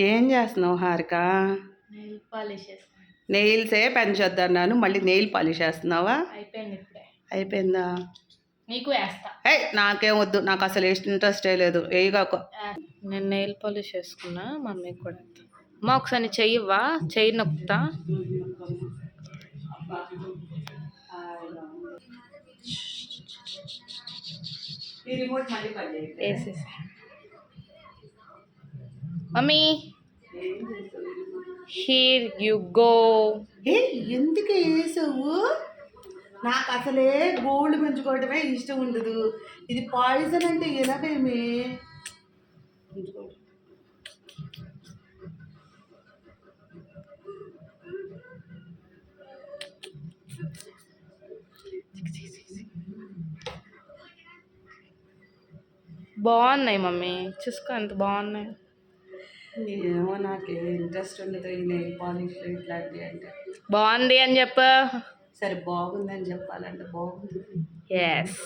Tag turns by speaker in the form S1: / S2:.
S1: ఏం చేస్తున్నావు Harika?
S2: Nail polish చేస్తాను.
S1: నెయిల్సే పెంచొద్దన్నాను, మళ్ళీ నెయిల్ పాలిష్ చేస్తున్నావా?
S2: అయిపోయింది ఇప్పుడే.
S1: అయిపోయిందా?
S2: నీకు వేస్తా.
S1: నాకేం వద్దు, నాకు అసలు ఇంట్రెస్టే లేదు. వేయగాకు.
S2: నేను నెయిల్ పాలిష్ చేసుకున్నా, మమ్మీకి కూడా అమ్మ ఒకసారి చెయ్యవా? చెయ్యి నొక్కుతా. వేసేసి మమ్మీ హియర్ యు గో.
S1: ఎందుకు వేసావు? నాకు అసలే గోల్డ్ పెంచుకోవడమే ఇష్టం ఉండదు. ఇది పాయిజన్ అంటే ఎలాగేమి?
S2: బాగున్నాయి మమ్మీ, చూసుకో ఎంత బాగున్నాయి.
S1: ఏమో నాకు ఇంట్రెస్ట్ ఉండదు ఈ నెయిల్ పాలిష్ ఇట్లాంటివి అంటే.
S2: బాగుంది అని చెప్పు.
S1: సరే బాగుందని చెప్పాలంటే బాగుంది.
S2: ఎస్